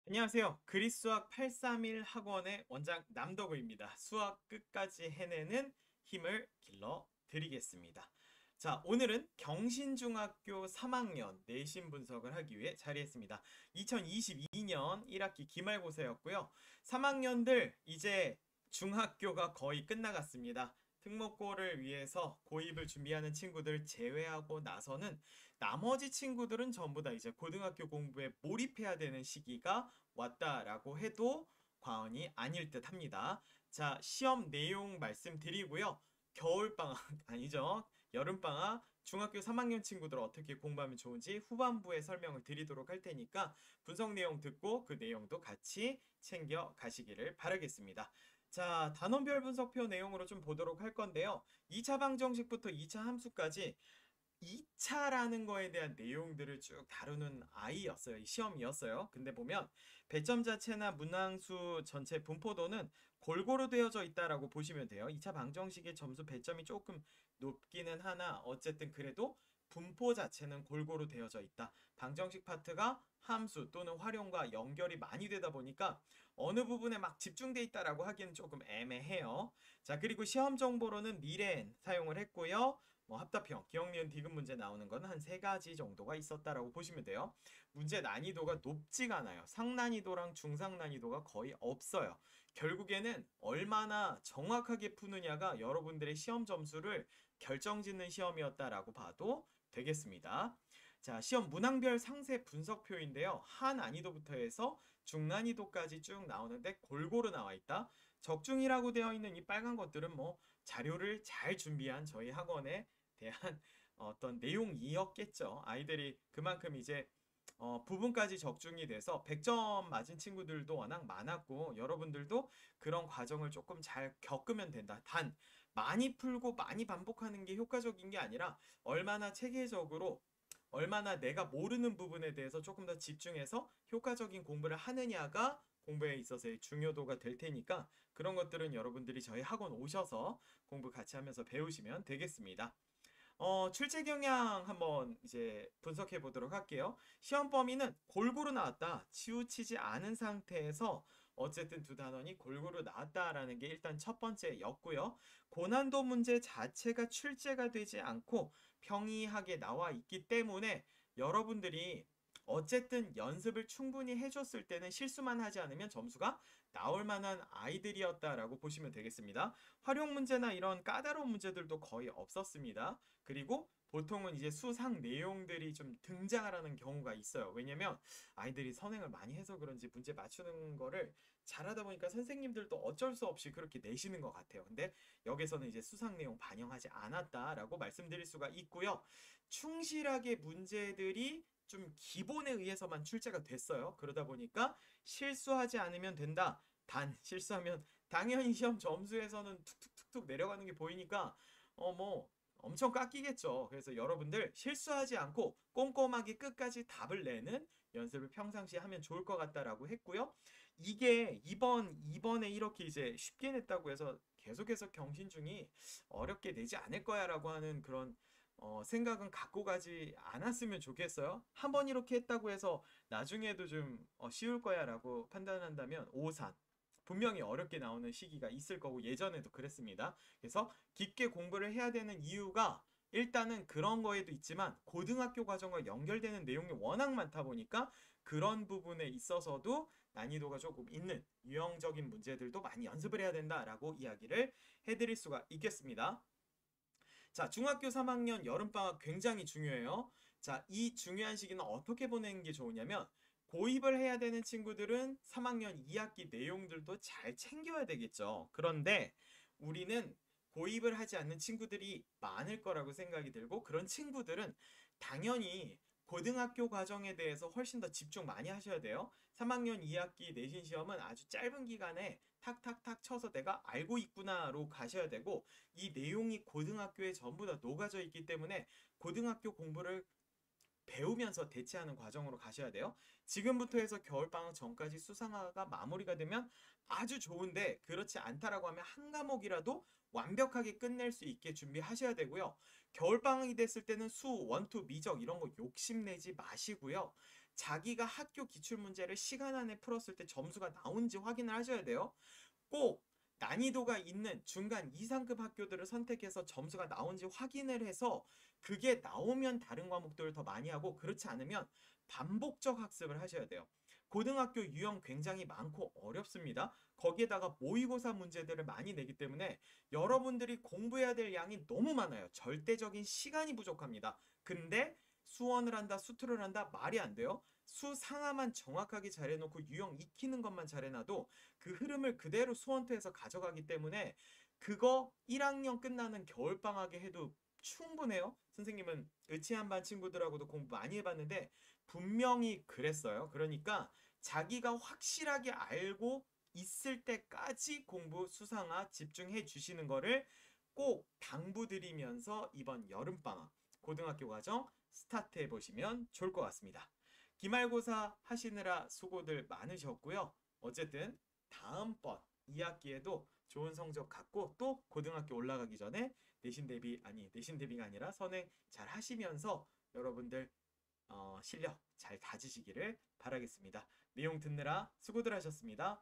안녕하세요. 그리수학 831 학원의 원장 남덕우입니다. 수학 끝까지 해내는 힘을 길러 드리겠습니다. 자, 오늘은 경신중학교 3학년 내신 분석을 하기 위해 자리했습니다. 2022년 1학기 기말고사였고요. 3학년들 이제 중학교가 거의 끝나갔습니다. 특목고를 위해서 고입을 준비하는 친구들 제외하고 나서는 나머지 친구들은 전부 다 이제 고등학교 공부에 몰입해야 되는 시기가 왔다라고 해도 과언이 아닐 듯 합니다. 자, 시험 내용 말씀드리고요. 겨울방학, 아니죠. 여름방학, 중학교 3학년 친구들 어떻게 공부하면 좋은지 후반부에 설명을 드리도록 할 테니까 분석 내용 듣고 그 내용도 같이 챙겨 가시기를 바라겠습니다. 자, 단원별 분석표 내용으로 좀 보도록 할 건데요. 2차 방정식부터 2차 함수까지 2차라는 거에 대한 내용들을 쭉 다루는 아이였어요. 시험이었어요. 근데 보면 배점 자체나 문항수 전체 분포도는 골고루 되어져 있다라고 보시면 돼요. 2차 방정식의 점수 배점이 조금 높기는 하나 어쨌든 그래도 분포 자체는 골고루 되어져 있다. 방정식 파트가 함수 또는 활용과 연결이 많이 되다 보니까 어느 부분에 막 집중돼 있다라고 하기는 조금 애매해요. 자, 그리고 시험 정보로는 미래엔 사용을 했고요. 합답형, 기억, 니은, 디귿 문제 나오는 건 한 세 가지 정도가 있었다라고 보시면 돼요. 문제 난이도가 높지가 않아요. 상난이도랑 중상난이도가 거의 없어요. 결국에는 얼마나 정확하게 푸느냐가 여러분들의 시험 점수를 결정짓는 시험이었다라고 봐도 되겠습니다. 자, 시험 문항별 상세 분석표인데요. 하난이도부터 해서 중난이도까지 쭉 나오는데 골고루 나와 있다. 적중이라고 되어 있는 이 빨간 것들은 자료를 잘 준비한 저희 학원에 대한 어떤 내용이었겠죠. 아이들이 그만큼 이제 부분까지 적중이 돼서 100점 맞은 친구들도 워낙 많았고 여러분들도 그런 과정을 조금 잘 겪으면 된다. 단 많이 풀고 많이 반복하는 게 효과적인 게 아니라 얼마나 체계적으로 얼마나 내가 모르는 부분에 대해서 조금 더 집중해서 효과적인 공부를 하느냐가 공부에 있어서의 중요도가 될 테니까 그런 것들은 여러분들이 저희 학원 오셔서 공부 같이 하면서 배우시면 되겠습니다. 출제 경향 한번 이제 분석해 보도록 할게요. 시험 범위는 골고루 나왔다. 치우치지 않은 상태에서 어쨌든 두 단원이 골고루 나왔다라는 게 일단 첫 번째였고요. 고난도 문제 자체가 출제가 되지 않고 평이하게 나와 있기 때문에 여러분들이 어쨌든 연습을 충분히 해줬을 때는 실수만 하지 않으면 점수가 나올 만한 아이들이었다라고 보시면 되겠습니다. 활용 문제나 이런 까다로운 문제들도 거의 없었습니다. 그리고 보통은 이제 수상 내용들이 좀 등장하라는 경우가 있어요. 왜냐면 아이들이 선행을 많이 해서 그런지 문제 맞추는 거를 잘하다 보니까 선생님들도 어쩔 수 없이 그렇게 내시는 것 같아요. 근데 여기서는 이제 수상 내용 반영하지 않았다라고 말씀드릴 수가 있고요. 충실하게 문제들이 좀 기본에 의해서만 출제가 됐어요. 그러다 보니까 실수하지 않으면 된다. 단 실수하면 당연히 시험 점수에서는 툭툭툭툭 내려가는 게 보이니까 엄청 깎이겠죠. 그래서 여러분들 실수하지 않고 꼼꼼하게 끝까지 답을 내는 연습을 평상시에 하면 좋을 것 같다라고 했고요. 이게 이번에 이렇게 이제 쉽게 냈다고 해서 계속해서 경신중이 어렵게 내지 않을 거야라고 하는 그런 생각은 갖고 가지 않았으면 좋겠어요. 한 번 이렇게 했다고 해서 나중에도 좀 쉬울 거야라고 판단한다면 오산. 분명히 어렵게 나오는 시기가 있을 거고 예전에도 그랬습니다. 그래서 깊게 공부를 해야 되는 이유가 일단은 그런 거에도 있지만 고등학교 과정과 연결되는 내용이 워낙 많다 보니까 그런 부분에 있어서도 난이도가 조금 있는 유형적인 문제들도 많이 연습을 해야 된다라고 이야기를 해드릴 수가 있겠습니다. 자, 중학교 3학년 여름방학 굉장히 중요해요. 자, 이 중요한 시기는 어떻게 보내는 게 좋으냐면 고입을 해야 되는 친구들은 3학년 2학기 내용들도 잘 챙겨야 되겠죠. 그런데 우리는 고입을 하지 않는 친구들이 많을 거라고 생각이 들고 그런 친구들은 당연히 고등학교 과정에 대해서 훨씬 더 집중 많이 하셔야 돼요. 3학년 2학기 내신 시험은 아주 짧은 기간에 탁탁탁 쳐서 내가 알고 있구나로 가셔야 되고 이 내용이 고등학교에 전부 다 녹아져 있기 때문에 고등학교 공부를 배우면서 대체하는 과정으로 가셔야 돼요. 지금부터 해서 겨울방학 전까지 수상화가 마무리가 되면 아주 좋은데 그렇지 않다라고 하면 한 과목이라도 완벽하게 끝낼 수 있게 준비하셔야 되고요. 겨울방학이 됐을 때는 수, 원투, 미적 이런 거 욕심내지 마시고요. 자기가 학교 기출문제를 시간 안에 풀었을 때 점수가 나온지 확인을 하셔야 돼요. 꼭 난이도가 있는 중간 이상급 학교들을 선택해서 점수가 나온지 확인을 해서 그게 나오면 다른 과목들을 더 많이 하고 그렇지 않으면 반복적 학습을 하셔야 돼요. 고등학교 유형 굉장히 많고 어렵습니다. 거기에다가 모의고사 문제들을 많이 내기 때문에 여러분들이 공부해야 될 양이 너무 많아요. 절대적인 시간이 부족합니다. 근데 수원을 한다, 수투를 한다 말이 안 돼요. 수 상하만 정확하게 잘해놓고 유형 익히는 것만 잘해놔도 그 흐름을 그대로 수원투에서 가져가기 때문에 그거 1학년 끝나는 겨울방학에 해도 충분해요. 선생님은 의치한 반 친구들하고도 공부 많이 해봤는데 분명히 그랬어요. 그러니까 자기가 확실하게 알고 있을 때까지 공부 수상화 집중해 주시는 거를 꼭 당부드리면서 이번 여름방학 고등학교 과정 스타트해 보시면 좋을 것 같습니다. 기말고사 하시느라 수고들 많으셨고요. 어쨌든 다음번 2학기에도 좋은 성적 갖고 또 고등학교 올라가기 전에 내신 대비가 아니라 선행 잘 하시면서 여러분들 실력 잘 다지시기를 바라겠습니다. 내용 듣느라 수고들 하셨습니다.